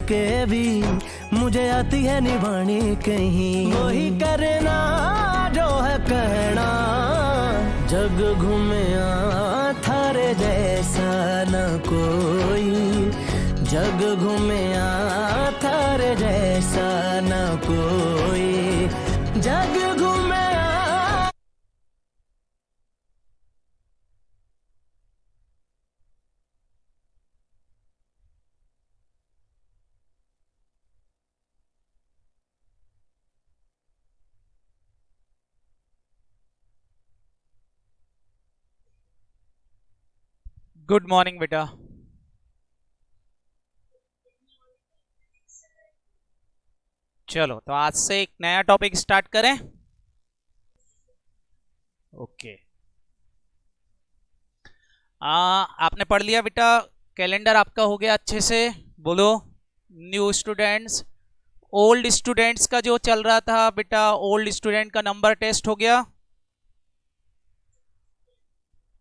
के भी मुझे आती है निभानी कहीं। वही करना जो है कहना, जग घूमया थारे जैसा न कोई, जग घूमया थारे जैसा न कोई, जग घूमया। गुड मॉर्निंग बेटा। चलो तो आज से एक नया टॉपिक स्टार्ट करें। ओके, आपने पढ़ लिया बेटा, कैलेंडर आपका हो गया अच्छे से। बोलो न्यू स्टूडेंट्स, ओल्ड स्टूडेंट्स का जो चल रहा था बेटा, ओल्ड स्टूडेंट का नंबर टेस्ट हो गया।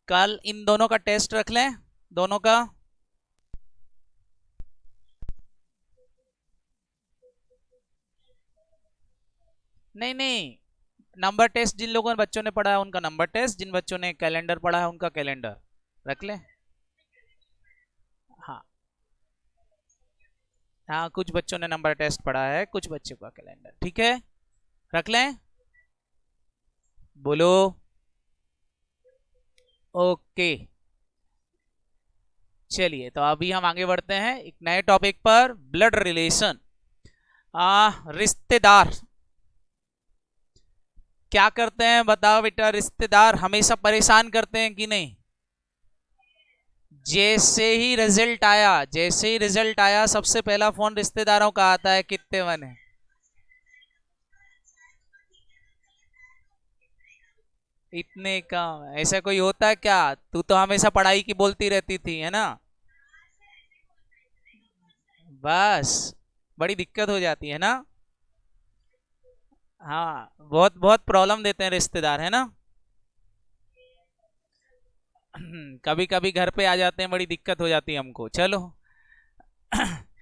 कल इन दोनों का टेस्ट रख लें, दोनों का। नहीं नहीं, नंबर टेस्ट जिन लोगों ने बच्चों ने पढ़ा है उनका नंबर टेस्ट, जिन बच्चों ने कैलेंडर पढ़ा है उनका कैलेंडर रख लें। हाँ हाँ, कुछ बच्चों ने नंबर टेस्ट पढ़ा है, कुछ बच्चों का कैलेंडर, ठीक है, रख लें। बोलो ओके। चलिए तो अभी हम आगे बढ़ते हैं एक नए टॉपिक पर, ब्लड रिलेशन। रिश्तेदार क्या करते हैं बताओ बेटा? रिश्तेदार हमेशा परेशान करते हैं कि नहीं? जैसे ही रिजल्ट आया सबसे पहला फोन रिश्तेदारों का आता है, कितने बने? इतने कम? ऐसा कोई होता है क्या? तू तो हमेशा पढ़ाई की बोलती रहती थी, है ना? बस बड़ी दिक्कत हो जाती है ना। हाँ, बहुत बहुत प्रॉब्लम देते हैं रिश्तेदार, है ना। कभी कभी घर पे आ जाते हैं, बड़ी दिक्कत हो जाती है हमको। चलो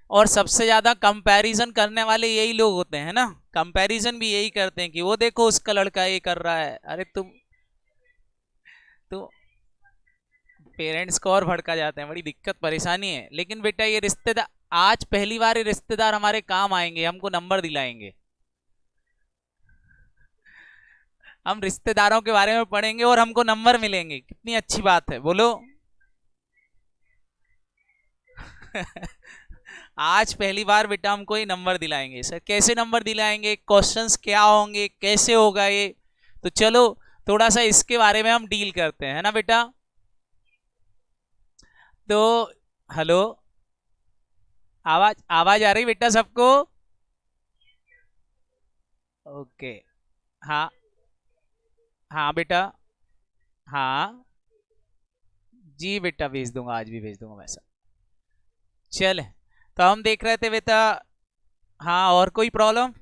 और सबसे ज्यादा कंपैरिजन करने वाले यही लोग होते हैं ना, कंपैरिजन भी यही करते हैं कि वो देखो उसका लड़का ये कर रहा है, अरे तुम तो पेरेंट्स को और भड़का जाते हैं, बड़ी दिक्कत परेशानी है। लेकिन बेटा ये रिश्तेदार आज पहली बार ये रिश्तेदार हमारे काम आएंगे, हमको नंबर दिलाएंगे। हम रिश्तेदारों के बारे में पढ़ेंगे और हमको नंबर मिलेंगे, कितनी अच्छी बात है, बोलो। आज पहली बार बेटा हमको ये नंबर दिलाएंगे। सर कैसे नंबर दिलाएंगे, क्वेश्चंस क्या होंगे, कैसे होगा ये, तो चलो थोड़ा सा इसके बारे में हम डील करते हैं, है ना बेटा। तो हेलो, आवाज आवाज आ रही बेटा सबको? ओके, हाँ हाँ बेटा, हाँ जी बेटा, भेज दूंगा, आज भी भेज दूंगा वैसा। चले तो हम देख रहे थे बेटा, हाँ और कोई प्रॉब्लम?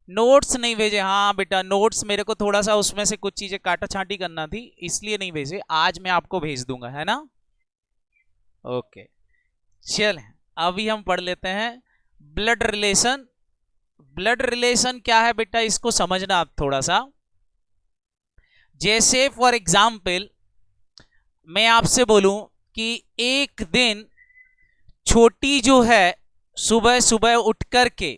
नोट्स नहीं भेजे? हाँ बेटा, नोट्स मेरे को थोड़ा सा उसमें से कुछ चीजें काटा छांटी करना थी, इसलिए नहीं भेजे, आज मैं आपको भेज दूंगा, है ना। ओके चल, अभी हम पढ़ लेते हैं ब्लड रिलेशन। ब्लड रिलेशन क्या है बेटा, इसको समझना आप थोड़ा सा। जैसे फॉर एग्जाम्पल मैं आपसे बोलूं कि एक दिन छोटी जो है सुबह सुबह उठ करके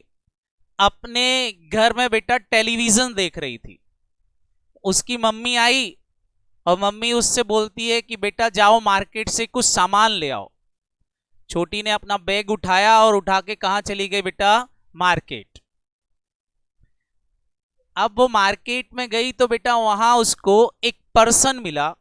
अपने घर में बेटा टेलीविजन देख रही थी। उसकी मम्मी आई और मम्मी उससे बोलती है कि बेटा जाओ मार्केट से कुछ सामान ले आओ। छोटी ने अपना बैग उठाया और उठा के कहां चली गई बेटा? मार्केट। अब वो मार्केट में गई तो बेटा वहां उसको एक पर्सन मिला।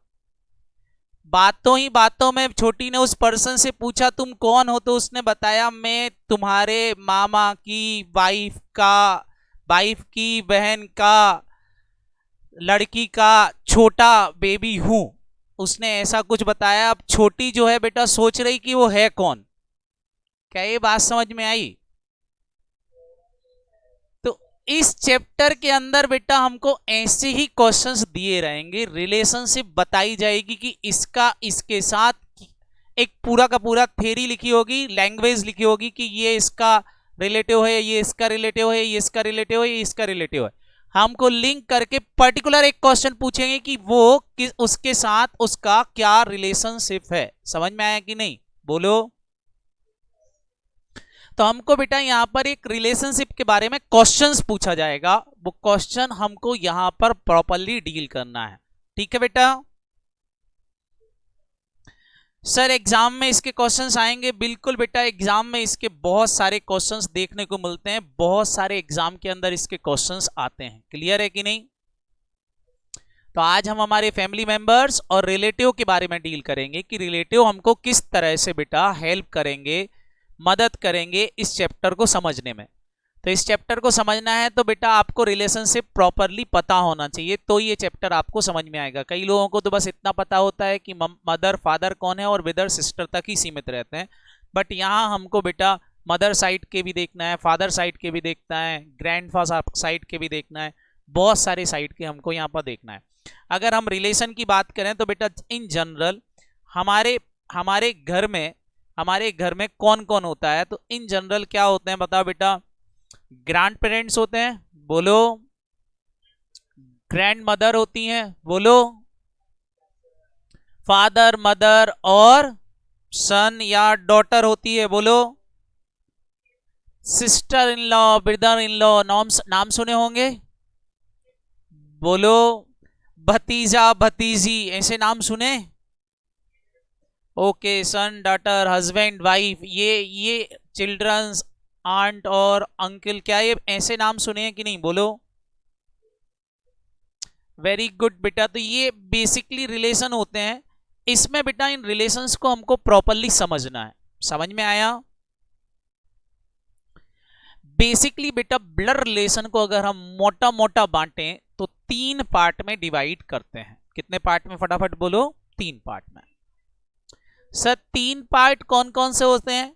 बातों ही बातों में छोटी ने उस पर्सन से पूछा तुम कौन हो, तो उसने बताया मैं तुम्हारे मामा की वाइफ की बहन का लड़की का छोटा बेबी हूं। उसने ऐसा कुछ बताया। अब छोटी जो है बेटा सोच रही कि वो है कौन। क्या ये बात समझ में आई? तो इस चैप्टर के अंदर बेटा हमको ऐसे ही क्वेश्चंस दिए रहेंगे, रिलेशनशिप बताई जाएगी कि इसका इसके साथ एक पूरा का पूरा थ्योरी लिखी होगी, लैंग्वेज लिखी होगी कि ये इसका रिलेटिव है, ये इसका रिलेटिव है, ये इसका रिलेटिव है, ये इसका रिलेटिव है। हमको लिंक करके पर्टिकुलर एक क्वेश्चन पूछेंगे कि वो उसके साथ उसका क्या रिलेशनशिप है। समझ में आया कि नहीं, बोलो। तो हमको बेटा यहां पर एक रिलेशनशिप के बारे में क्वेश्चंस पूछा जाएगा, वो क्वेश्चन हमको यहां पर प्रॉपर्ली डील करना है। ठीक है बेटा। सर एग्जाम में इसके क्वेश्चंस आएंगे, बिल्कुल बेटा, एग्जाम में इसके बहुत सारे क्वेश्चंस देखने को मिलते हैं, बहुत सारे एग्जाम के अंदर इसके क्वेश्चंस आते हैं। क्लियर है कि नहीं। तो आज हम हमारे फैमिली मेंबर्स और रिलेटिव के बारे में डील करेंगे कि रिलेटिव हमको किस तरह से बेटा हेल्प करेंगे, मदद करेंगे इस चैप्टर को समझने में। तो इस चैप्टर को समझना है तो बेटा आपको रिलेशनशिप प्रॉपरली पता होना चाहिए, तो ये चैप्टर आपको समझ में आएगा। कई लोगों को तो बस इतना पता होता है कि मदर फादर कौन है और ब्रदर सिस्टर तक ही सीमित रहते हैं, बट यहाँ हमको बेटा मदर साइड के भी देखना है, फादर साइड के भी देखना है, ग्रैंडफादर साइड के भी देखना है, बहुत सारे साइड के हमको यहाँ पर देखना है। अगर हम रिलेशन की बात करें तो बेटा इन जनरल हमारे घर में कौन कौन होता है, तो इन जनरल क्या होते हैं बताओ बेटा। ग्रैंड पेरेंट्स होते हैं, बोलो। ग्रैंड मदर होती हैं, बोलो। फादर मदर और सन या डॉटर होती है, बोलो। Sister in law, brother in law, नाम सुने होंगे, बोलो। भतीजा भतीजी, ऐसे नाम सुने। Okay, son daughter, husband wife, ये चिल्ड्रंस, आंट और अंकल, क्या ये ऐसे नाम सुने हैं कि नहीं, बोलो। वेरी गुड बेटा। तो ये बेसिकली रिलेशन होते हैं। इसमें बेटा इन रिलेशंस को हमको प्रॉपरली समझना है। समझ में आया। बेसिकली बेटा ब्लड रिलेशन को अगर हम मोटा मोटा बांटें तो 3 पार्ट में डिवाइड करते हैं। कितने पार्ट में, फटाफट बोलो। 3 पार्ट में। सर 3 पार्ट कौन कौन से होते हैं।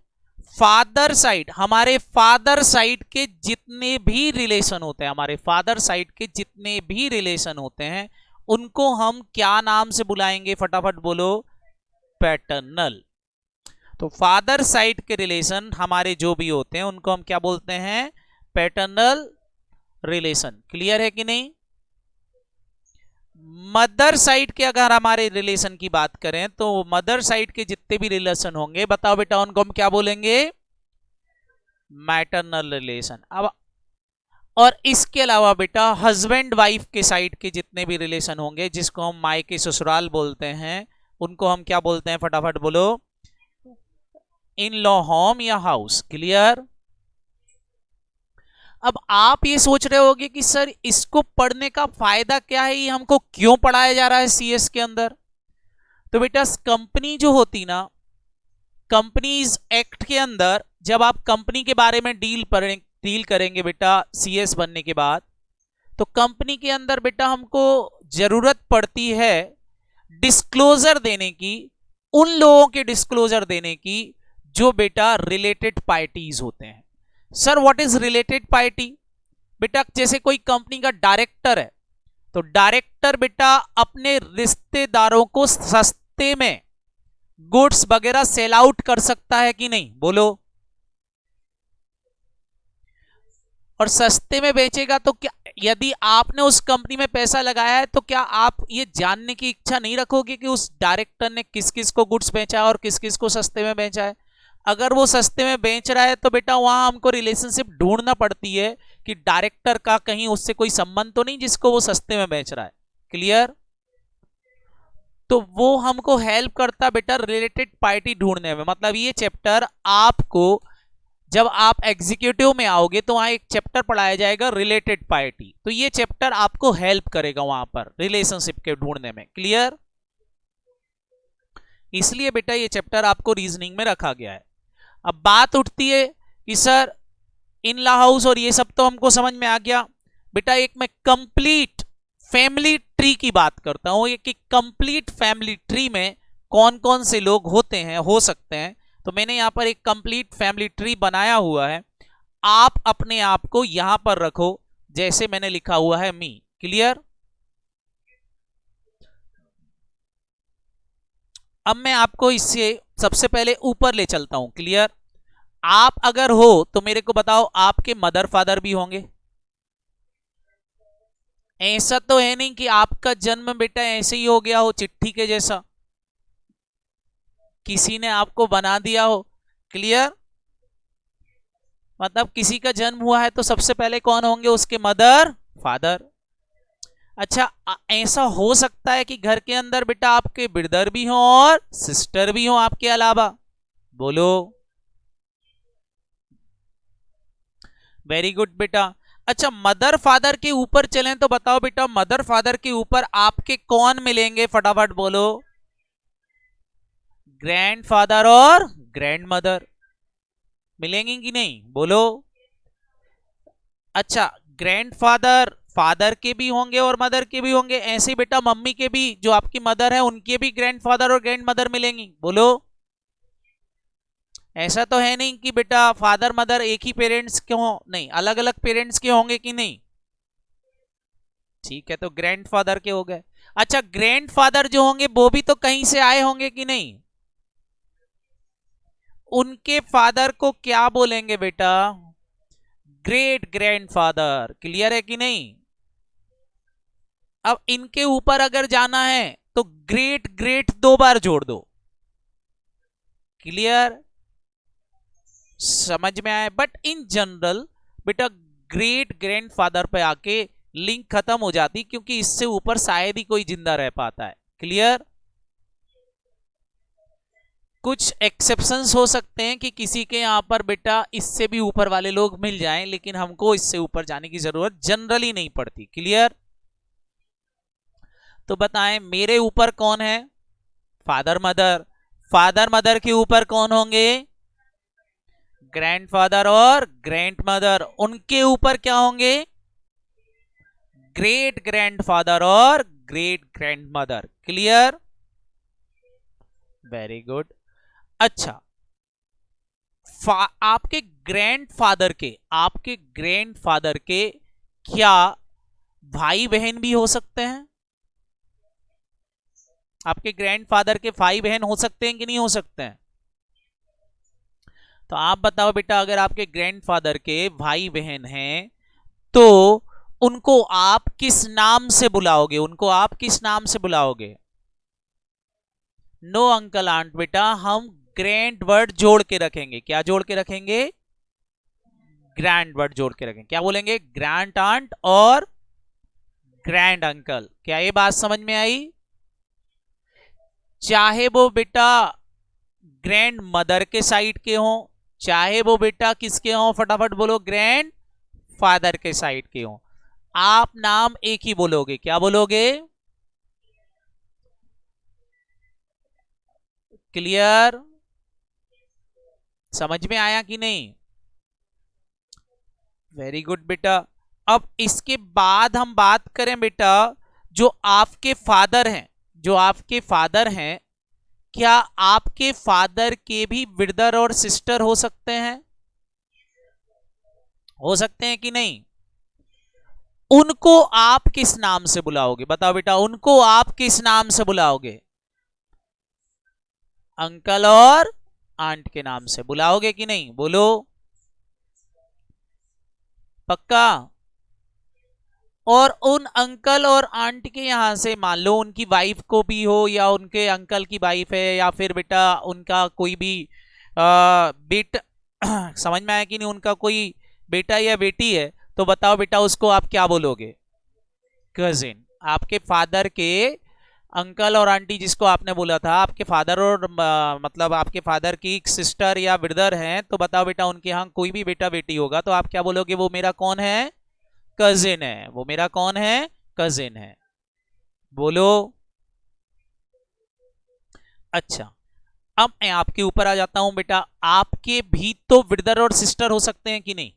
फादर साइड, हमारे फादर साइड के जितने भी रिलेशन होते हैं, हमारे फादर साइड के जितने भी रिलेशन होते हैं उनको हम क्या नाम से बुलाएंगे, फटाफट बोलो। पैटर्नल। तो फादर साइड के रिलेशन हमारे जो भी होते हैं उनको हम क्या बोलते हैं, पैटर्नल रिलेशन। क्लियर है कि नहीं। मदर साइड के अगर हमारे रिलेशन की बात करें तो मदर साइड के जितने भी रिलेशन होंगे, बताओ बेटा उनको हम क्या बोलेंगे, मैटरनल रिलेशन। अब और इसके अलावा बेटा हस्बैंड वाइफ के साइड के जितने भी रिलेशन होंगे, जिसको हम मायके ससुराल बोलते हैं, उनको हम क्या बोलते हैं, फटाफट बोलो। इन लॉ होम या हाउस। क्लियर। अब आप ये सोच रहे होगे कि सर इसको पढ़ने का फायदा क्या है, ये हमको क्यों पढ़ाया जा रहा है सीएस के अंदर। तो बेटा कंपनी जो होती ना, कंपनीज एक्ट के अंदर जब आप कंपनी के बारे में डील करेंगे बेटा सीएस बनने के बाद, तो कंपनी के अंदर बेटा हमको जरूरत पड़ती है डिस्क्लोजर देने की, उन लोगों के डिस्क्लोजर देने की जो बेटा रिलेटेड पार्टीज होते हैं। Sir what is related party. बेटा जैसे कोई कंपनी का डायरेक्टर है, तो डायरेक्टर बेटा अपने रिश्तेदारों को सस्ते में गुड्स वगैरह सेल आउट कर सकता है कि नहीं, बोलो। और सस्ते में बेचेगा तो क्या, यदि आपने उस कंपनी में पैसा लगाया है तो क्या आप ये जानने की इच्छा नहीं रखोगे कि उस डायरेक्टर ने किस किस को गुड्स बेचा है और किस किस को सस्ते में बेचा है। अगर वो सस्ते में बेच रहा है तो बेटा वहां हमको रिलेशनशिप ढूंढना पड़ती है कि डायरेक्टर का कहीं उससे कोई संबंध तो नहीं जिसको वो सस्ते में बेच रहा है। क्लियर। तो वो हमको हेल्प करता बेटा रिलेटेड पार्टी ढूंढने में। मतलब ये चैप्टर आपको जब आप एग्जीक्यूटिव में आओगे तो वहां एक चैप्टर पढ़ाया जाएगा रिलेटेड पार्टी, तो ये चैप्टर आपको हेल्प करेगा वहां पर रिलेशनशिप के ढूंढने में। क्लियर। इसलिए बेटा ये चैप्टर आपको रीजनिंग में रखा गया है। अब बात उठती है कि सर इन लॉ हाउस और ये सब तो हमको समझ में आ गया बेटा, एक मैं कंप्लीट फैमिली ट्री की बात करता हूं, ये कि कंप्लीट फैमिली ट्री में कौन कौन से लोग होते हैं, हो सकते हैं। तो मैंने यहां पर एक कंप्लीट फैमिली ट्री बनाया हुआ है, आप अपने आप को यहां पर रखो जैसे मैंने लिखा हुआ है मी। क्लियर। अब मैं आपको इससे सबसे पहले ऊपर ले चलता हूं, क्लियर। आप अगर हो तो मेरे को बताओ, आपके मदर फादर भी होंगे। ऐसा तो है नहीं कि आपका जन्म बेटा ऐसे ही हो गया हो चिट्ठी के जैसा, किसी ने आपको बना दिया हो, क्लियर। मतलब किसी का जन्म हुआ है तो सबसे पहले कौन होंगे, उसके मदर फादर। अच्छा, ऐसा हो सकता है कि घर के अंदर बेटा आपके ब्रदर भी हो और सिस्टर भी हो आपके अलावा, बोलो। वेरी गुड बेटा। अच्छा, मदर फादर के ऊपर चलें तो बताओ बेटा, मदर फादर के ऊपर आपके कौन मिलेंगे, फटाफट बोलो। ग्रैंडफादर और ग्रैंड मदर मिलेंगे कि नहीं, बोलो। अच्छा, ग्रैंडफादर फादर के भी होंगे और मदर के भी होंगे, ऐसे ही बेटा मम्मी के भी, जो आपकी मदर है उनके भी ग्रैंडफादर और ग्रैंड मदर मिलेंगी, बोलो। ऐसा तो है नहीं कि बेटा फादर मदर एक ही पेरेंट्स के हो, नहीं, अलग अलग पेरेंट्स के होंगे कि नहीं। ठीक है, तो ग्रैंडफादर के हो गए। अच्छा, ग्रैंडफादर जो होंगे वो भी तो कहीं से आए होंगे कि नहीं, उनके फादर को क्या बोलेंगे बेटा, ग्रेट ग्रैंडफादर, क्लियर है कि नहीं। अब इनके ऊपर अगर जाना है तो ग्रेट ग्रेट 2 बार जोड़ दो, क्लियर, समझ में आए। बट इन जनरल बेटा ग्रेट ग्रैंडफादर पे आके लिंक खत्म हो जाती, क्योंकि इससे ऊपर शायद ही कोई जिंदा रह पाता है, क्लियर। कुछ एक्सेप्शंस हो सकते हैं कि किसी के यहां पर बेटा इससे भी ऊपर वाले लोग मिल जाएं, लेकिन हमको इससे ऊपर जाने की जरूरत जनरली नहीं पड़ती, क्लियर। तो बताएं मेरे ऊपर कौन है, फादर मदर। फादर मदर के ऊपर कौन होंगे, ग्रैंडफादर और ग्रैंड मदर। उनके ऊपर क्या होंगे, ग्रेट ग्रैंडफादर और great grand mother, clear, very good. अच्छा, आपके ग्रैंडफादर के क्या भाई बहन भी हो सकते हैं, आपके ग्रैंडफादर के भाई बहन हो सकते हैं कि नहीं हो सकते हैं। तो आप बताओ बेटा, अगर आपके ग्रैंडफादर के भाई बहन हैं तो उनको आप किस नाम से बुलाओगे, उनको आप किस नाम से बुलाओगे। नो अंकल आंट बेटा, हम ग्रैंड वर्ड जोड़ के रखेंगे, क्या जोड़ के रखेंगे, ग्रैंड वर्ड जोड़ के रखेंगे, क्या बोलेंगे, ग्रैंड आंट और ग्रैंड अंकल। क्या ये बात समझ में आई। चाहे वो बेटा ग्रैंड मदर के साइड के हों, चाहे वो बेटा किसके हों, फटाफट बोलो, ग्रैंड फादर के साइड के हों, आप नाम एक ही बोलोगे, क्या बोलोगे, क्लियर, समझ में आया कि नहीं। वेरी गुड बेटा। अब इसके बाद हम बात करें बेटा, जो आपके फादर हैं, जो आपके फादर हैं, क्या आपके फादर के भी ब्रदर और सिस्टर हो सकते हैं, हो सकते हैं कि नहीं। उनको आप किस नाम से बुलाओगे, बताओ बेटा, उनको आप किस नाम से बुलाओगे, अंकल और आंट के नाम से बुलाओगे कि नहीं, बोलो, पक्का। और उन अंकल और आंट के यहां से मान लो उनकी वाइफ को भी हो, या उनके अंकल की वाइफ है, या फिर बेटा उनका कोई भी बेटा समझ में आया कि नहीं, उनका कोई बेटा या बेटी है, तो बताओ बेटा उसको आप क्या बोलोगे, कजिन। आपके फादर के अंकल और आंटी जिसको आपने बोला था, आपके फादर और मतलब आपके फादर की सिस्टर या ब्रदर हैं, तो बताओ बेटा उनके यहाँ कोई भी बेटा बेटी होगा तो आप क्या बोलोगे, वो मेरा कौन है, कजिन है, वो मेरा कौन है, कजिन है, बोलो। अच्छा, अब मैं आपके ऊपर आ जाता हूं बेटा, आपके भी तो ब्रदर और सिस्टर हो सकते हैं कि नहीं,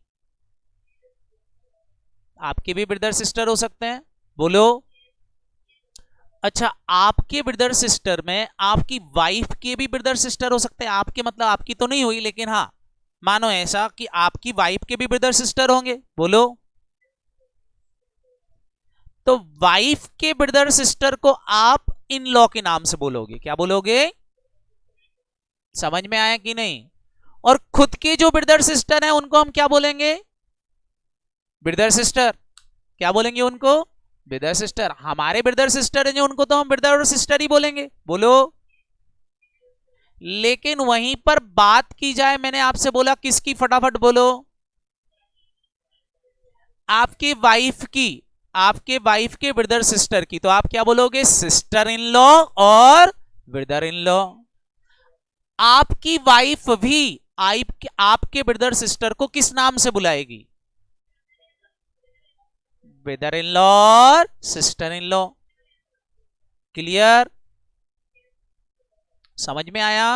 आपके भी ब्रदर सिस्टर हो सकते हैं, बोलो। अच्छा, आपके ब्रदर सिस्टर में आपकी वाइफ के भी ब्रदर सिस्टर हो सकते हैं, आपके मतलब आपकी तो नहीं हुई, लेकिन हाँ मानो ऐसा कि आपकी वाइफ के भी ब्रदर सिस्टर होंगे, बोलो। तो वाइफ के ब्रदर सिस्टर को आप इन लॉ के नाम से बोलोगे, क्या बोलोगे, समझ में आया कि नहीं? और खुद के जो ब्रदर सिस्टर हैं उनको हम क्या बोलेंगे? Brother sister. क्या बोलेंगे उनको? Brother sister. हमारे ब्रदर सिस्टर हैं जो, उनको तो हम ब्रदर और सिस्टर ही बोलेंगे। बोलो। लेकिन वहीं पर बात की जाए, मैंने आपसे बोला किसकी, फटाफट बोलो। आपके वाइफ की, आपके वाइफ के ब्रदर सिस्टर की, तो आप क्या बोलोगे? सिस्टर इन लॉ और ब्रदर इन लॉ। आपकी वाइफ भी आपके ब्रदर सिस्टर को किस नाम से बुलाएगी? ब्रदर इन लॉ और सिस्टर इन लॉ। क्लियर? समझ में आया?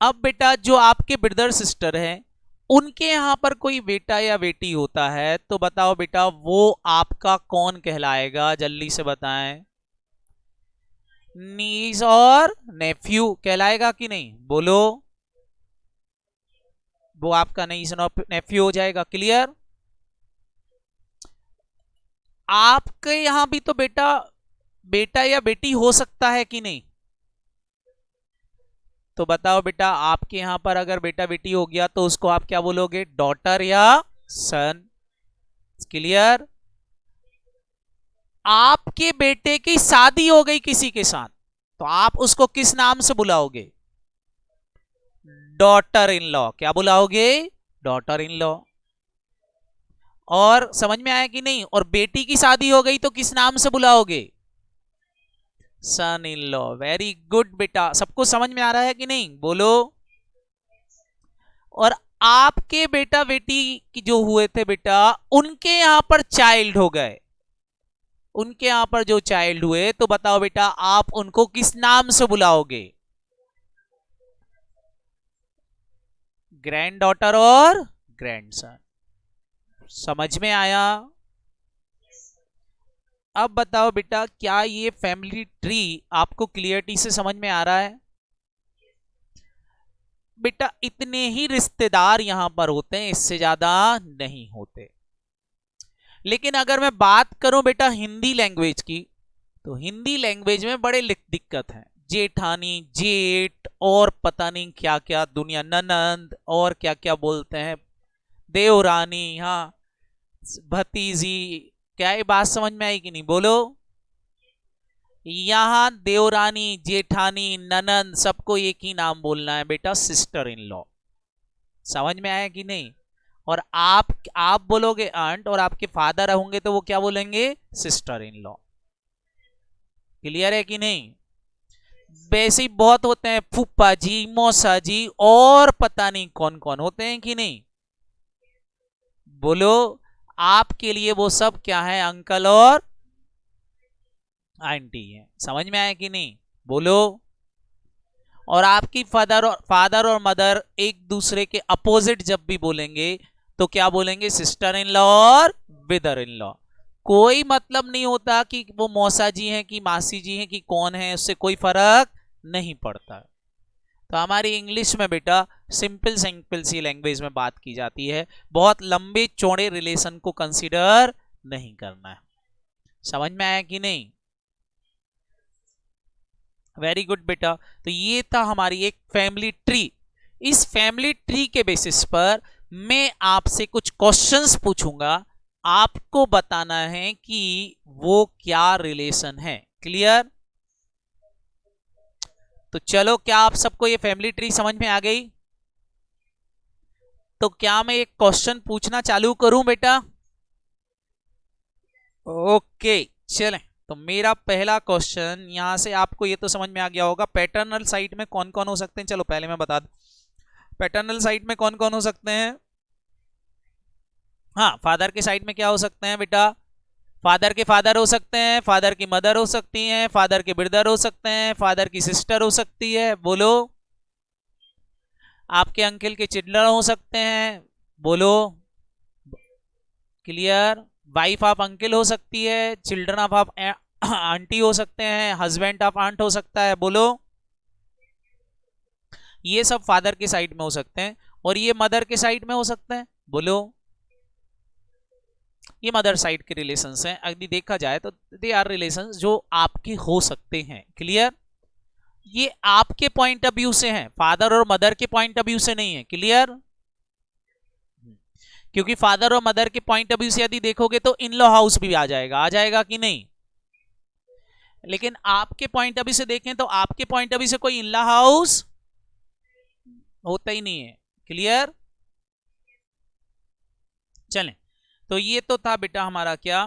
अब बेटा जो आपके ब्रदर सिस्टर हैं, उनके यहां पर कोई बेटा या बेटी होता है, तो बताओ बेटा वो आपका कौन कहलाएगा? जल्दी से बताएं। नीस और नेफ्यू कहलाएगा कि नहीं? बोलो। वो आपका नीस और नेफ्यू हो जाएगा। क्लियर? आपके यहां भी तो बेटा या बेटी हो सकता है कि नहीं? तो बताओ बेटा, आपके यहां पर अगर बेटा बेटी हो गया तो उसको आप क्या बोलोगे? डॉटर या सन। क्लियर? आपके बेटे की शादी हो गई किसी के साथ, तो आप उसको किस नाम से बुलाओगे? Daughter in law. क्या बुलाओगे? Daughter in law. और समझ में आया कि नहीं? और बेटी की शादी हो गई तो किस नाम से बुलाओगे? सन इन लॉ। वेरी गुड बेटा, सबको समझ में आ रहा है कि नहीं? बोलो। और आपके बेटा बेटी की जो हुए थे बेटा, उनके यहां पर चाइल्ड हो गए, उनके यहां पर जो चाइल्ड हुए, तो बताओ बेटा आप उनको किस नाम से बुलाओगे? ग्रैंड डॉटर और ग्रैंडसन। समझ में आया? अब बताओ बेटा, क्या ये फैमिली ट्री आपको क्लियरिटी से समझ में आ रहा है? बेटा इतने ही रिश्तेदार यहां पर होते हैं, इससे ज्यादा नहीं होते। लेकिन अगर मैं बात करूं बेटा हिंदी लैंग्वेज की, तो हिंदी लैंग्वेज में बड़े दिक्कत है। जेठानी, जेठ और पता नहीं क्या क्या दुनिया, ननंद और क्या क्या बोलते हैं, देवरानी, हाँ भतीजी। क्या ये बात समझ में आई कि नहीं? बोलो। यहां देवरानी, जेठानी, ननंद सबको एक ही नाम बोलना है बेटा, सिस्टर इन लॉ। समझ में आया कि नहीं? और आप बोलोगे आंट, और आपके फादर होंगे तो वो क्या बोलेंगे? Sister in law. क्लियर है कि नहीं? वैसे ही बहुत होते हैं, फूफा जी, मौसा जी और पता नहीं कौन कौन होते हैं कि नहीं? बोलो। आपके लिए वो सब क्या है? अंकल और आंटी है। समझ में आया कि नहीं? बोलो। और आपकी फादर और मदर एक दूसरे के अपोजिट जब भी बोलेंगे तो क्या बोलेंगे? सिस्टर इन लॉ और ब्रदर इन लॉ। कोई मतलब नहीं होता कि वो मौसा जी हैं कि मासी जी हैं कि कौन है, उससे कोई फर्क नहीं पड़ता। तो हमारी इंग्लिश में बेटा सिंपल सिंपल सी लैंग्वेज में बात की जाती है, बहुत लंबे चौड़े रिलेशन को कंसीडर नहीं करना है। समझ में आया कि नहीं? वेरी गुड बेटा। तो ये था हमारी एक फैमिली ट्री। इस फैमिली ट्री के बेसिस पर मैं आपसे कुछ क्वेश्चंस पूछूंगा, आपको बताना है कि वो क्या रिलेशन है। क्लियर? तो चलो, क्या आप सबको ये फैमिली ट्री समझ में आ गई? तो क्या मैं एक क्वेश्चन पूछना चालू करूं बेटा? ओके चलें। तो मेरा पहला क्वेश्चन यहां से आपको ये तो समझ में आ गया होगा, पैटर्नल साइड में कौन कौन हो सकते हैं। चलो पहले मैं बता दूं, पैटर्नल साइड में कौन कौन हो सकते हैं। हाँ, फादर के साइड में क्या हो सकते हैं बेटा? फादर के फादर हो सकते हैं, फादर की मदर हो सकती हैं, फादर के ब्रदर हो सकते हैं, फादर की सिस्टर हो सकती है। बोलो। आपके अंकल के चिल्ड्रन हो सकते हैं। बोलो। क्लियर? वाइफ ऑफ अंकल हो सकती है, चिल्ड्रन ऑफ आंटी हो सकते हैं, हस्बैंड ऑफ आंट हो सकता है। बोलो। ये सब फादर के साइड में हो सकते हैं, और ये मदर के साइड में हो सकते हैं। बोलो। ये मदर साइड के रिलेशंस हैं। अगर देखा जाए तो दे आर रिलेशंस जो आपके हो सकते हैं। क्लियर? ये आपके पॉइंट ऑफ व्यू से है, फादर और मदर के पॉइंट ऑफ व्यू से नहीं है। क्लियर? क्योंकि फादर और मदर के पॉइंट ऑफ व्यू से यदि देखोगे तो इन लॉ हाउस भी आ जाएगा कि नहीं? लेकिन आपके पॉइंट ऑफ व्यू से देखें तो आपके पॉइंट ऑफ व्यू से कोई इन लॉ हाउस होता ही नहीं है। क्लियर? चलें, तो ये तो था बेटा हमारा क्या,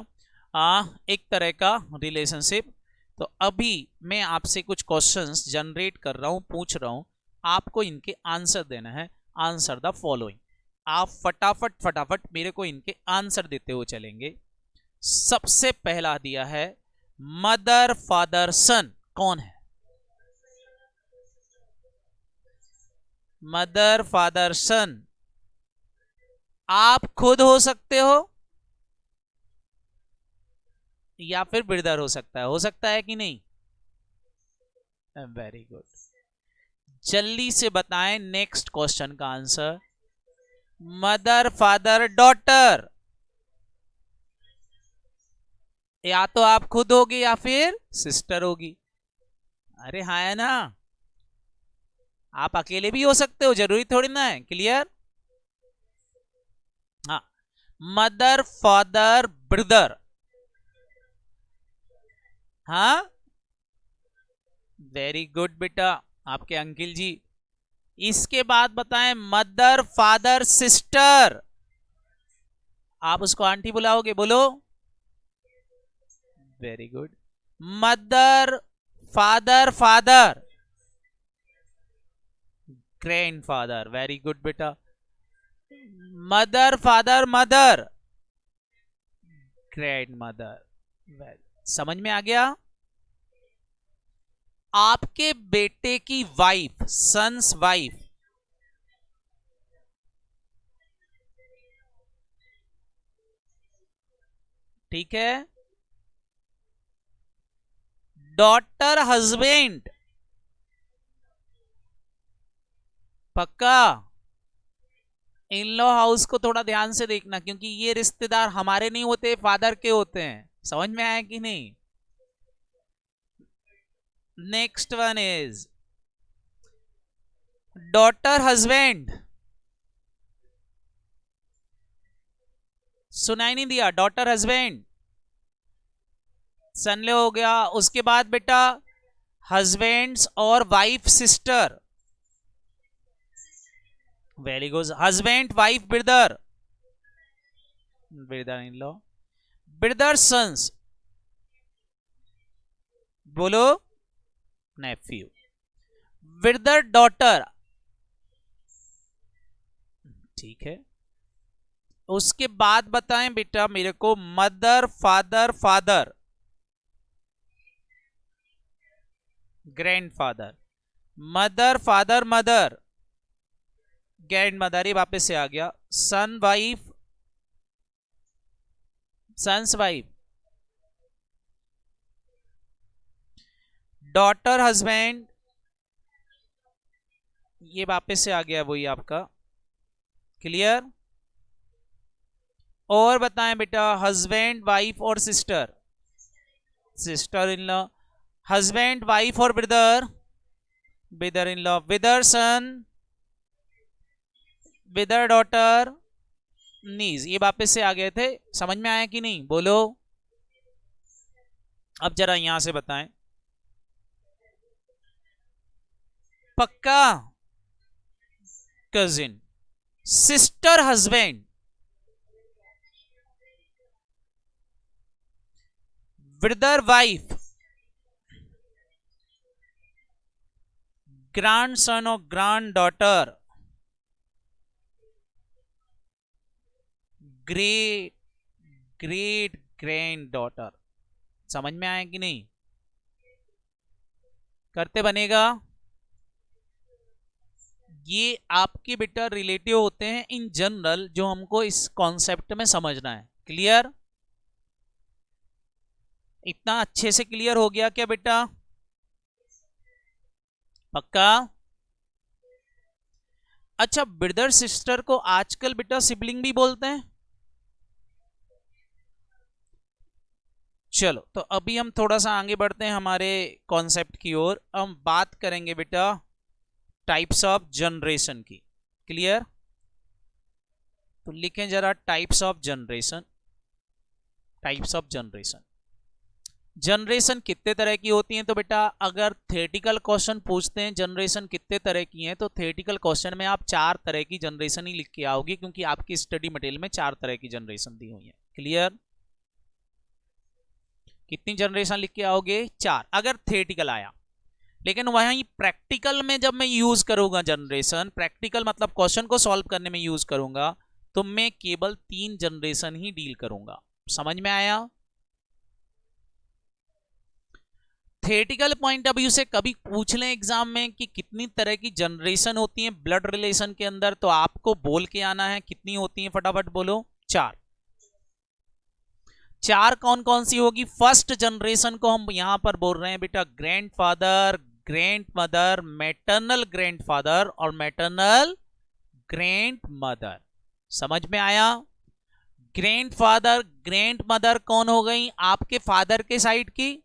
एक तरह का रिलेशनशिप। तो अभी मैं आपसे कुछ क्वेश्चंस जनरेट कर रहा हूं, पूछ रहा हूं, आपको इनके आंसर देना है। Answer the following. आप फटाफट फटाफट मेरे को इनके आंसर देते हुए चलेंगे। सबसे पहला दिया है मदर फादर सन, कौन है? मदर फादर सन आप खुद हो सकते हो या फिर ब्रदर हो सकता है कि नहीं? Very good. जल्दी से बताएं नेक्स्ट क्वेश्चन का आंसर। मदर फादर डॉटर, या तो आप खुद होगी या फिर सिस्टर होगी। अरे हाँ है ना, आप अकेले भी हो सकते हो, जरूरी थोड़ी ना है। क्लियर? हाँ, मदर फादर ब्रदर, हाँ वेरी गुड बेटा आपके अंकिल जी। इसके बाद बताएं मदर फादर सिस्टर, आप उसको आंटी बुलाओगे? बोलो। Very good. Mother father father grandfather, very good बेटा। Mother father mother grandmother, समझ में आ गया? आपके बेटे की वाइफ, सन्स वाइफ, ठीक है। डॉटर हस्बैंड, पक्का? इन लॉ हाउस को थोड़ा ध्यान से देखना, क्योंकि ये रिश्तेदार हमारे नहीं होते, फादर के होते हैं। समझ में आया कि नहीं? Next one is daughter husband, सुनाई नहीं दिया? डॉटर हस्बैंड सनले हो गया। उसके बाद बेटा हस्बैंड्स और wife sister, very good. Husband wife brother, brother in law. Brother sons, बोलो नेफ्यू। ब्रदर डॉटर, ठीक है। उसके बाद बताएं बेटा मेरे को mother father father grandfather, mother father mother grandmother, ये वापस से आ गया। Son wife, sons wife, daughter husband, ये वापस से आ गया वही आपका। क्लियर? और बताएं बेटा हस्बैंड वाइफ और sister, sister in law. Husband wife और brother, brother in law. Brother son, brother daughter, nieces, ये वापस से आ गए थे। समझ में आया कि नहीं? बोलो। अब जरा यहां से बताएं, पक्का? Cousin, sister husband, brother wife, grandson और granddaughter, great great granddaughter. समझ में आया कि नहीं? करते बनेगा। ये आपके बेटा रिलेटिव होते हैं इन जनरल, जो हमको इस कॉन्सेप्ट में समझना है। क्लियर? इतना अच्छे से क्लियर हो गया क्या बेटा? पक्का? अच्छा, ब्रदर सिस्टर को आजकल बेटा सिबलिंग भी बोलते हैं। चलो तो अभी हम थोड़ा सा आगे बढ़ते हैं हमारे कॉन्सेप्ट की ओर। हम बात करेंगे बेटा टाइप्स ऑफ जनरेशन की। क्लियर? तो लिखें जरा types of generation. Types of generation, generation कितने तरह की होती हैं? तो बेटा अगर थ्योरेटिकल क्वेश्चन पूछते हैं जनरेशन कितने तरह की हैं, तो थ्योरेटिकल क्वेश्चन में आप 4 तरह की जनरेशन ही लिख के आओगे, क्योंकि आपकी स्टडी मटेरियल में 4 तरह की जनरेशन दी हुई है। क्लियर? कितनी जनरेशन लिख के आओगे? 4, अगर थ्योरेटिकल आया। लेकिन वहीं प्रैक्टिकल में जब मैं यूज करूंगा जनरेशन, प्रैक्टिकल मतलब क्वेश्चन को सॉल्व करने में यूज करूंगा, तो मैं केवल 3 जनरेशन ही डील करूंगा। समझ में आया? थ्योरेटिकल पॉइंट ऑफ व्यू से कभी पूछ लें एग्जाम में कि कितनी तरह की जनरेशन होती है ब्लड रिलेशन के अंदर, तो आपको बोल के आना है कितनी होती है, फटाफट बोलो। 4। 4 कौन कौन सी होगी? फर्स्ट जनरेशन को हम यहां पर बोल रहे हैं बेटा ग्रैंडफादर, ग्रैंडमदर, मैटरनल ग्रैंडफादर और मैटरनल ग्रैंडमदर। समझ में आया? ग्रैंडफादर ग्रैंडमदर कौन हो गई? आपके फादर के साइड की,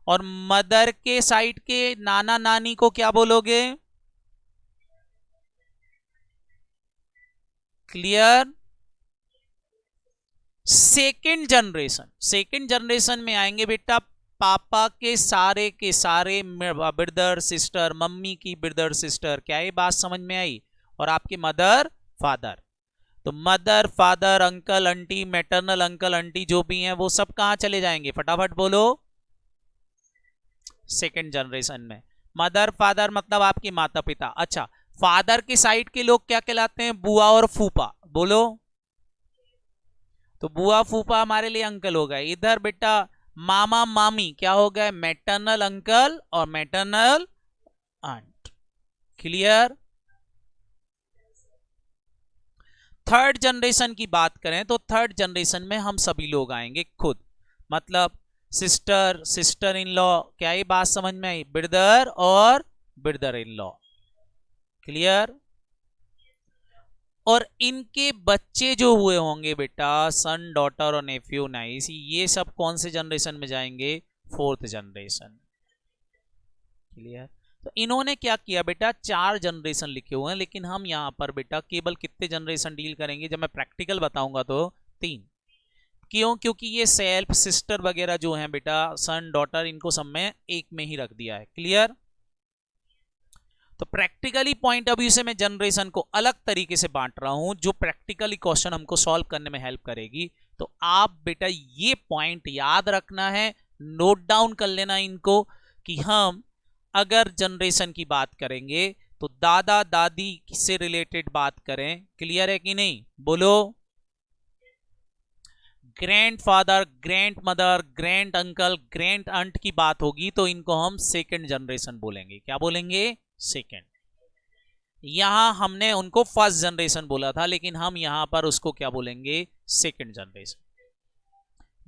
और मदर के साइड के नाना नानी को क्या बोलोगे? Clear? Second generation, second generation में आएंगे बेटा पापा के सारे ब्रदर सिस्टर, मम्मी की ब्रदर सिस्टर। क्या ये बात समझ में आई? और आपके मदर फादर, तो mother father uncle aunty, maternal uncle aunty जो भी हैं वो सब कहां चले जाएंगे? फटाफट बोलो। सेकेंड जनरेशन में। मदर फादर मतलब आपके माता पिता। अच्छा, फादर के साइड के लोग क्या कहलाते हैं? बुआ और फूफा। बोलो। तो बुआ फूफा हमारे लिए अंकल हो गए। इधर बेटा मामा मामी क्या हो गए? मैटरनल अंकल और maternal aunt. Clear? Third generation की बात करें तो थर्ड जनरेशन में हम सभी लोग आएंगे खुद, मतलब सिस्टर, सिस्टर इन लॉ। क्या ये बात समझ में आई? ब्रदर और ब्रदर इन लॉ। क्लियर? और इनके बच्चे जो हुए होंगे बेटा सन, डॉटर और नेफ्यू, नाइस, ये सब कौन से जनरेशन में जाएंगे? Fourth generation. क्लियर? तो इन्होंने क्या किया बेटा? 4 जनरेशन लिखे हुए हैं, लेकिन हम यहां पर बेटा केवल कितने जनरेशन डील करेंगे? जब मैं प्रैक्टिकल बताऊंगा तो 3। क्यों? क्योंकि ये सेल्फ, सिस्टर वगैरह जो हैं बेटा, सन डॉटर, इनको सब में एक में ही रख दिया है। क्लियर? तो प्रैक्टिकली पॉइंट ऑफ व्यू से मैं जनरेशन को अलग तरीके से बांट रहा हूं, जो प्रैक्टिकली क्वेश्चन हमको सॉल्व करने में हेल्प करेगी। तो आप बेटा ये पॉइंट याद रखना है, नोट डाउन कर लेना इनको, कि हम अगर जनरेशन की बात करेंगे तो दादा दादी से रिलेटेड बात करें। क्लियर है कि नहीं? बोलो। Grandfather, grand mother, grand uncle, grand aunt की बात होगी तो इनको हम सेकंड जनरेशन बोलेंगे। क्या बोलेंगे? सेकंड। यहां हमने उनको फर्स्ट जनरेशन बोला था, लेकिन हम यहां पर उसको क्या बोलेंगे? Second generation.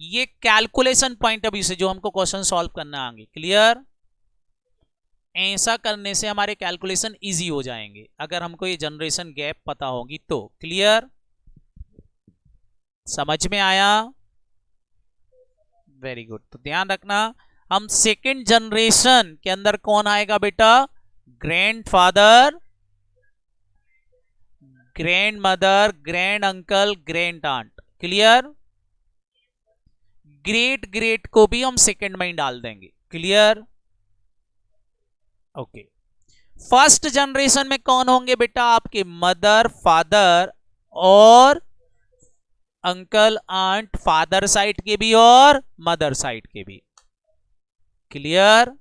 ये कैलकुलेशन पॉइंट ऑफ व्यू से जो हमको क्वेश्चन सॉल्व करना आएंगे। क्लियर? ऐसा करने से हमारे कैलकुलेशन इजी हो जाएंगे अगर हमको ये जनरेशन गैप पता होगी तो। क्लियर? समझ में आया? Very good. तो ध्यान रखना, हम सेकेंड जनरेशन के अंदर कौन आएगा बेटा? Grandfather, grand mother, grand uncle, grand aunt. Clear? Great great को भी हम सेकेंड में ही डाल देंगे। क्लियर? ओके। फर्स्ट जनरेशन में कौन होंगे बेटा? आपके मदर फादर और अंकल आंट, फादर साइड के भी और मदर साइड के भी। क्लियर?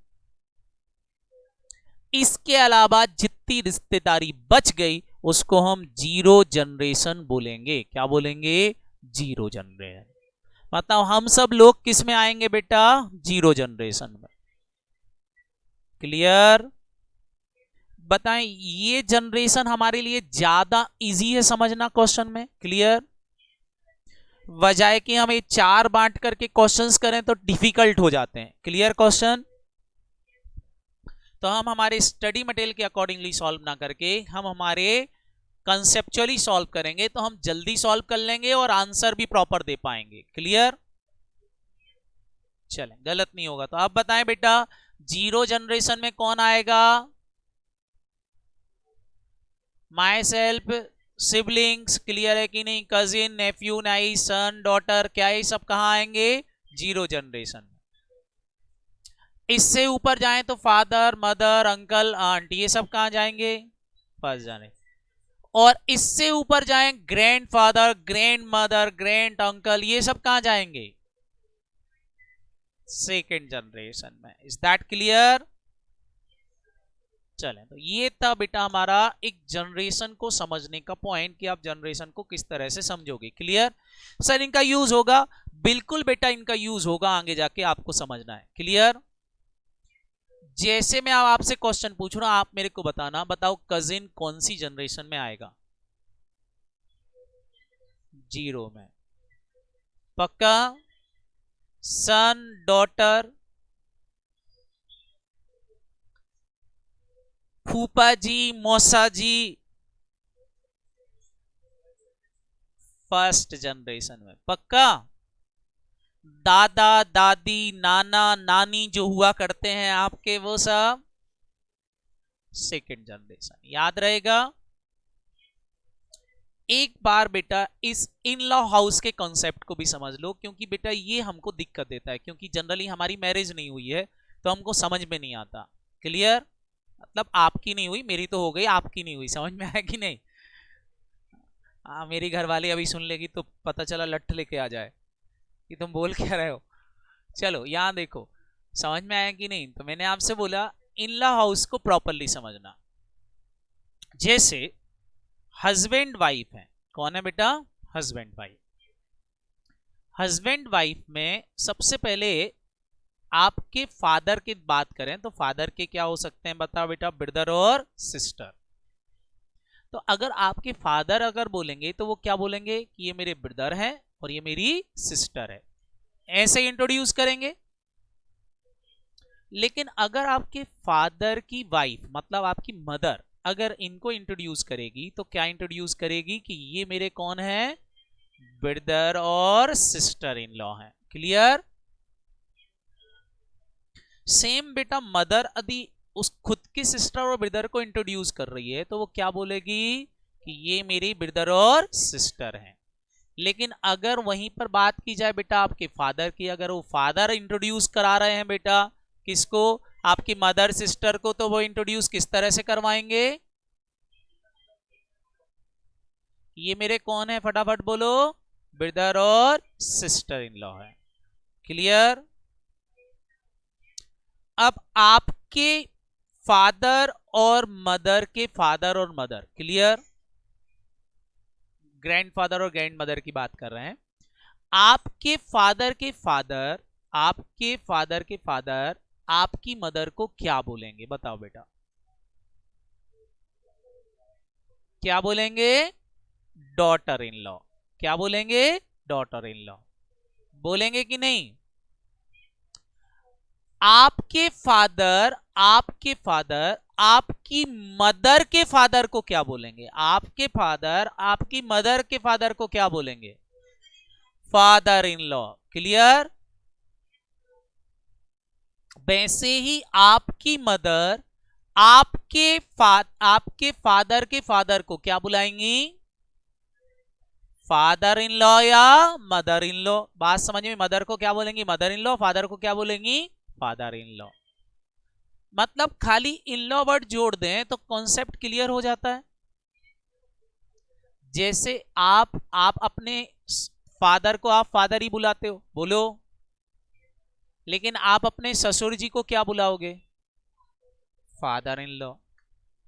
इसके अलावा जितनी रिश्तेदारी बच गई उसको हम जीरो जनरेशन बोलेंगे। क्या बोलेंगे? Zero generation. मतलब हम सब लोग किस में आएंगे बेटा? जीरो जनरेशन में। क्लियर? बताएं, ये जनरेशन हमारे लिए ज्यादा इजी है समझना क्वेश्चन में। क्लियर? वजह कि हम ये 4 बांट करके क्वेश्चंस करें तो डिफिकल्ट हो जाते हैं। Clear question? तो हम हमारे स्टडी मटेरियल के अकॉर्डिंगली सॉल्व ना करके हम हमारे कंसेप्चुअली सॉल्व करेंगे तो हम जल्दी सॉल्व कर लेंगे और आंसर भी प्रॉपर दे पाएंगे। क्लियर? चलें, गलत नहीं होगा। तो आप बताएं बेटा, जीरो जनरेशन में कौन आएगा? माई सेल्फ, सिबलिंग्स, क्लियर है कि नहीं? कजिन, नेफ्यू, नाई, सन, डॉटर, क्या ये सब कहां आएंगे? जीरो जनरेशन में। इससे ऊपर जाएं तो फादर, मदर, अंकल, आंट, ये सब कहां जाएंगे? फर्स्ट जाने। और इससे ऊपर जाएं, grand father, grand mother, grand uncle, ये सब कहां जाएंगे? सेकेंड जनरेशन में। Is that clear? चलें, तो ये था बेटा हमारा एक जनरेशन को समझने का पॉइंट कि आप जनरेशन को किस तरह से समझोगे। क्लियर? सर इनका यूज होगा, बिल्कुल बेटा इनका यूज होगा, आगे जाके आपको समझना है। क्लियर? जैसे मैं आपसे क्वेश्चन पूछ रहा हूं, आप मेरे को बताना, बताओ कजिन कौन सी जनरेशन में आएगा? जीरो में। पक्का? सन, डॉटर, फूफा जी, मौसा जी, फर्स्ट जनरेशन में। पक्का? दादा, दादी, नाना, नानी जो हुआ करते हैं आपके, वो सब सेकेंड जनरेशन। याद रहेगा? एक बार बेटा इस इन लॉ हाउस के कॉन्सेप्ट को भी समझ लो, क्योंकि बेटा ये हमको दिक्कत देता है, क्योंकि जनरली हमारी मैरिज नहीं हुई है तो हमको समझ में नहीं आता। क्लियर? मतलब आपकी नहीं हुई, मेरी तो हो गई, आपकी नहीं हुई। समझ में आया कि नहीं? मेरी घरवाली अभी सुन लेगी तो पता चला लट्ठ लेके आ जाए कि तुम बोल क्या रहे हो। चलो यहां देखो, समझ में आया कि नहीं? तो मैंने आपसे बोला इन लॉ हाउस को प्रॉपरली समझना। जैसे हस्बैंड वाइफ है, कौन है बेटा? Husband wife. हस्बैंड वाइफ में सबसे पहले आपके फादर की बात करें तो फादर के क्या हो सकते हैं? बताओ बेटा, ब्रदर और सिस्टर। तो अगर आपके फादर अगर बोलेंगे तो वो क्या बोलेंगे कि ये मेरे ब्रदर हैं और ये मेरी सिस्टर है, ऐसे इंट्रोड्यूस करेंगे। लेकिन अगर आपके फादर की वाइफ मतलब आपकी मदर अगर इनको इंट्रोड्यूस करेगी तो क्या इंट्रोड्यूस करेगी कि ये मेरे कौन है? ब्रदर और सिस्टर इन लॉ है। क्लियर? सेम बेटा मदर यदि उस खुद की सिस्टर और ब्रदर को इंट्रोड्यूस कर रही है तो वो क्या बोलेगी कि ये मेरी ब्रदर और सिस्टर हैं। लेकिन अगर वहीं पर बात की जाए बेटा आपके फादर की, अगर वो फादर इंट्रोड्यूस करा रहे हैं बेटा किसको? आपकी मदर सिस्टर को, तो वो इंट्रोड्यूस किस तरह से करवाएंगे? ये मेरे कौन है? फटाफट बोलो, ब्रदर और सिस्टर इन लॉ है। क्लियर? अब आपके फादर और मदर के फादर और मदर, क्लियर? ग्रैंडफादर और ग्रैंड मदर की बात कर रहे हैं। आपके फादर के फादर, आपके फादर के फादर आपकी मदर को क्या बोलेंगे? बताओ बेटा, क्या बोलेंगे? Daughter in law. क्या बोलेंगे? Daughter in law. बोलेंगे कि नहीं? आपके फादर आपकी मदर के फादर को क्या बोलेंगे? आपके फादर आपकी मदर के फादर को क्या बोलेंगे? Father in law. क्लियर? वैसे ही आपकी मदर आपके फादर के फादर को क्या बुलाएंगी? फादर इन लॉ या मदर इन लॉ। बात समझ में? मदर को क्या बोलेंगी? Mother in law. फादर को क्या बोलेंगी? Father in law. मतलब खाली इन लॉ वर्ड जोड़ दें तो कॉन्सेप्ट क्लियर हो जाता है। जैसे आप अपने फादर को आप फादर ही बुलाते हो, बोलो, लेकिन आप अपने ससुर जी को क्या बुलाओगे? Father in law.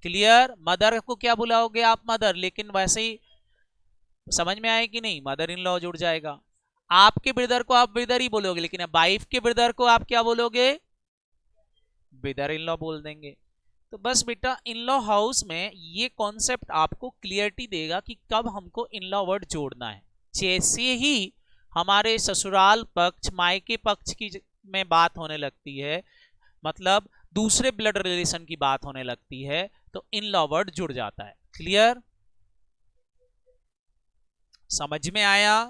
Clear? Mother को क्या बुलाओगे आप? मदर। लेकिन वैसे ही समझ में आए कि नहीं? मदर इन लॉ जुड़ जाएगा। आपके ब्रदर को आप ब्रदर ही बोलोगे, लेकिन वाइफ के ब्रदर को आप क्या बोलोगे? ब्रदर इन लॉ बोल देंगे। तो बस बेटा इन लॉ हाउस में ये कॉन्सेप्ट आपको क्लियरिटी देगा कि कब हमको इन लॉ वर्ड जोड़ना है। जैसे ही हमारे ससुराल पक्ष मायके पक्ष की में बात होने लगती है, मतलब दूसरे ब्लड रिलेशन की बात होने लगती है, तो इन लॉ वर्ड जुड़ जाता है। क्लियर? समझ में आया?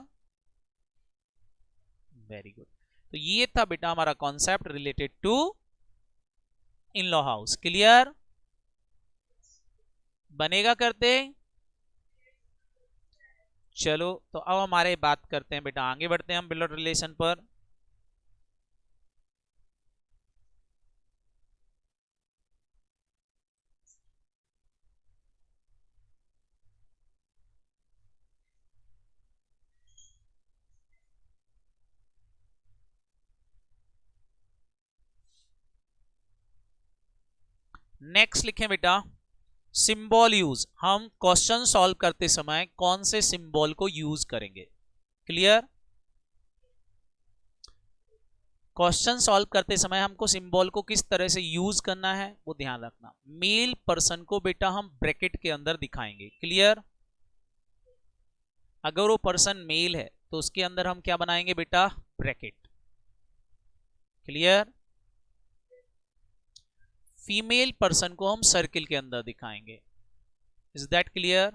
Very good. तो ये था बेटा हमारा concept related to in law house. Clear? बनेगा करते? चलो तो अब हमारे बात करते हैं बेटा, आगे बढ़ते हैं हम ब्लड रिलेशन पर। नेक्स्ट लिखें बेटा सिंबल यूज। हम क्वेश्चन सॉल्व करते समय कौन से सिंबल को यूज करेंगे? क्लियर? क्वेश्चन सॉल्व करते समय हमको सिंबल को किस तरह से यूज करना है वो ध्यान रखना। मेल पर्सन को बेटा हम ब्रैकेट के अंदर दिखाएंगे। क्लियर? अगर वो पर्सन मेल है तो उसके अंदर हम क्या बनाएंगे बेटा? ब्रैकेट। क्लियर? फीमेल पर्सन को हम सर्किल के अंदर दिखाएंगे। Is that clear?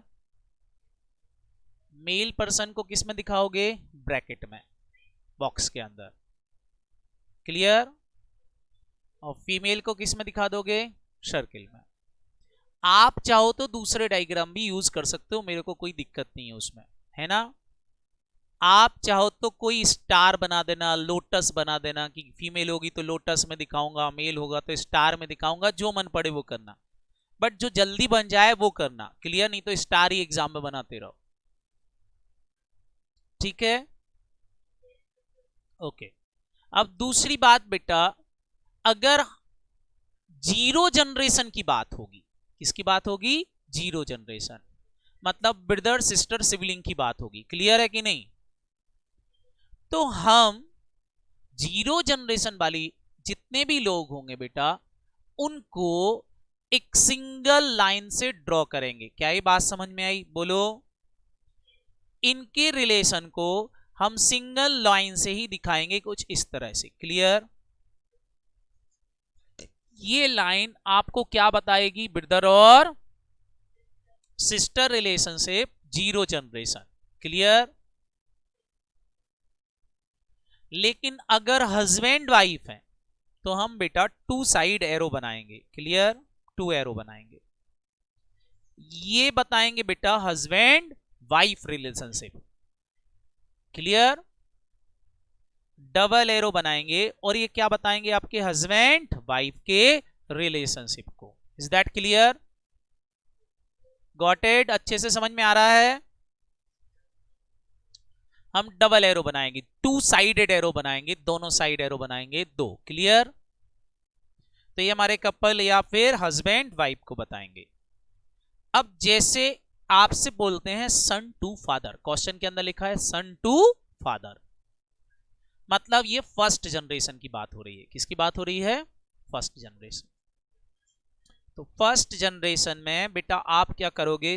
Male person को किस में दिखाओगे? ब्रैकेट में, बॉक्स के अंदर। क्लियर? और फीमेल को किस में दिखा दोगे? सर्किल में। आप चाहो तो दूसरे डायग्राम भी यूज कर सकते हो, मेरे को कोई दिक्कत नहीं है उसमें, है ना। आप चाहो तो कोई स्टार बना देना, लोटस बना देना कि फीमेल होगी तो लोटस में दिखाऊंगा, मेल होगा तो स्टार में दिखाऊंगा, जो मन पड़े वो करना, बट जो जल्दी बन जाए वो करना। क्लियर? नहीं तो स्टार ही एग्जाम में बनाते रहो। ठीक है? ओके। अब दूसरी बात बेटा, अगर जीरो जनरेशन की बात होगी, किसकी बात होगी? जीरो जनरेशन, मतलब ब्रदर सिस्टर सिबलिंग की बात होगी। क्लियर है कि नहीं? तो हम जीरो जनरेशन वाली जितने भी लोग होंगे बेटा उनको एक सिंगल लाइन से ड्रॉ करेंगे। क्या ये बात समझ में आई? बोलो। इनके रिलेशन को हम सिंगल लाइन से ही दिखाएंगे, कुछ इस तरह से। क्लियर? ये लाइन आपको क्या बताएगी? ब्रदर और sister relationship, zero generation. Clear? लेकिन अगर हस्बैंड वाइफ है तो हम बेटा टू साइड एरो बनाएंगे। क्लियर? टू एरो बनाएंगे, ये बताएंगे बेटा husband wife relationship. Clear? Double arrow बनाएंगे और ये क्या बताएंगे? आपके हस्बैंड वाइफ के रिलेशनशिप को। Is that clear? Got it? अच्छे से समझ में आ रहा है? हम डबल एरो बनाएंगे, टू साइडेड एरो बनाएंगे, दोनों साइड एरो बनाएंगे दो। क्लियर? तो ये हमारे कपल या फिर हस्बैंड वाइफ को बताएंगे। अब जैसे आपसे बोलते हैं सन टू फादर, क्वेश्चन के अंदर लिखा है सन टू फादर, मतलब ये फर्स्ट जनरेशन की बात हो रही है। किसकी बात हो रही है? First generation. तो फर्स्ट जनरेशन में बेटा आप क्या करोगे?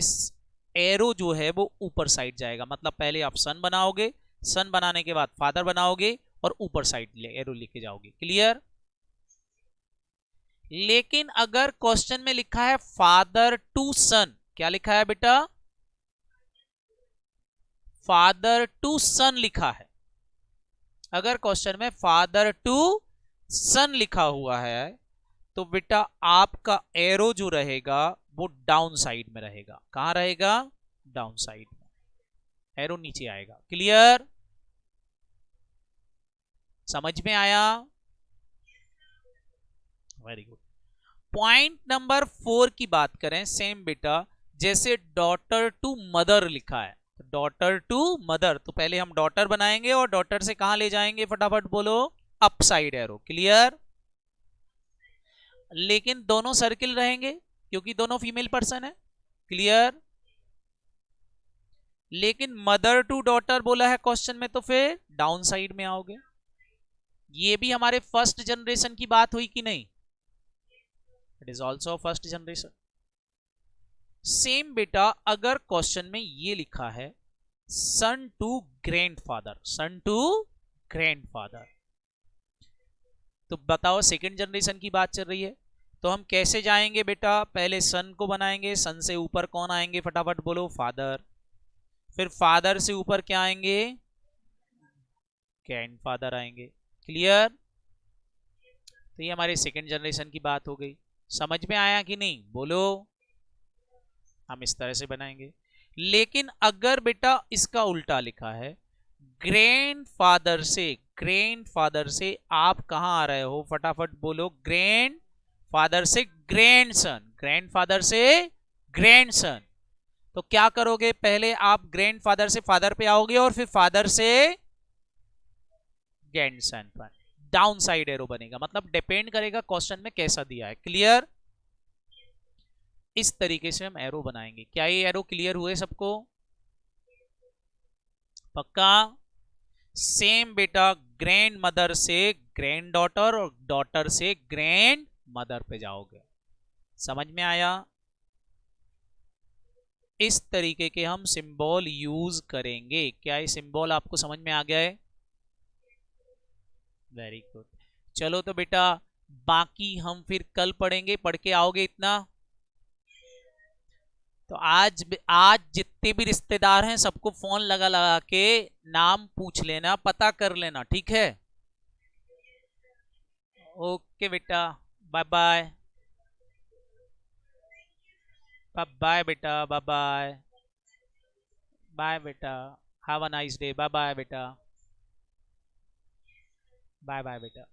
एरो जो है वो ऊपर साइड जाएगा, मतलब पहले आप सन बनाओगे, सन बनाने के बाद फादर बनाओगे और ऊपर साइड एरो लेके जाओगे। क्लियर? लेकिन अगर क्वेश्चन में लिखा है फादर टू सन, क्या लिखा है बेटा? फादर टू सन लिखा है। अगर क्वेश्चन में फादर टू सन लिखा हुआ है तो बेटा आपका एरो जो रहेगा वो डाउन साइड में रहेगा। कहां रहेगा? डाउन साइड में, एरो नीचे आएगा। क्लियर? समझ में आया? Very good. पॉइंट नंबर 4 की बात करें, सेम बेटा जैसे डॉटर टू मदर लिखा है, डॉटर टू मदर, तो पहले हम डॉटर बनाएंगे और डॉटर से कहां ले जाएंगे? फटाफट बोलो, अप साइड एरो। क्लियर? लेकिन दोनों सर्किल रहेंगे क्योंकि दोनों फीमेल पर्सन है। क्लियर? लेकिन मदर टू डॉटर बोला है क्वेश्चन में, तो फिर डाउन साइड में आओगे। ये भी हमारे फर्स्ट जनरेशन की बात हुई कि नहीं? It is also first generation. Same बेटा अगर क्वेश्चन में ये लिखा है son to grandfather, son to grandfather, तो बताओ सेकंड जनरेशन की बात चल रही है, तो हम कैसे जाएंगे बेटा? पहले सन को बनाएंगे, सन से ऊपर कौन आएंगे? फटाफट बोलो, फादर। फिर फादर से ऊपर क्या आएंगे? ग्रैंडफादर आएंगे। क्लियर? तो ये हमारे सेकेंड जनरेशन की बात हो गई। समझ में आया कि नहीं? बोलो। हम इस तरह से बनाएंगे। लेकिन अगर बेटा इसका उल्टा लिखा है, ग्रैंडफादर से आप कहां आ रहे हो? फटाफट बोलो। ग्रैंडफादर से ग्रैंडसन, ग्रैंडफादर से ग्रैंडसन। तो क्या करोगे? पहले आप ग्रैंडफादर से फादर पे आओगे और फिर फादर से ग्रैंडसन पर। डाउन साइड एरो बनेगा, मतलब डिपेंड करेगा क्वेश्चन में कैसा दिया है। क्लियर? इस तरीके से हम एरो बनाएंगे। क्या ये एरो क्लियर हुए सबको? पक्का? सेम बेटा, ग्रैंड मदर से ग्रैंड डॉटर और डॉटर से ग्रैंड मदर पे जाओगे। समझ में आया? इस तरीके के हम सिंबल यूज करेंगे। क्या ये सिंबल आपको समझ में आ गया है? Very good. चलो तो बेटा बाकी हम फिर कल पढ़ेंगे। पढ़ के आओगे इतना? तो आज आज जितने भी रिश्तेदार हैं सबको फोन लगा लगा के नाम पूछ लेना, पता कर लेना, ठीक है? ओके बेटा, बाय बाय। बाय बाय बेटा, बाय बाय। बाय बेटा, have a nice day. Bye bye बेटा, बाय बाय बेटा।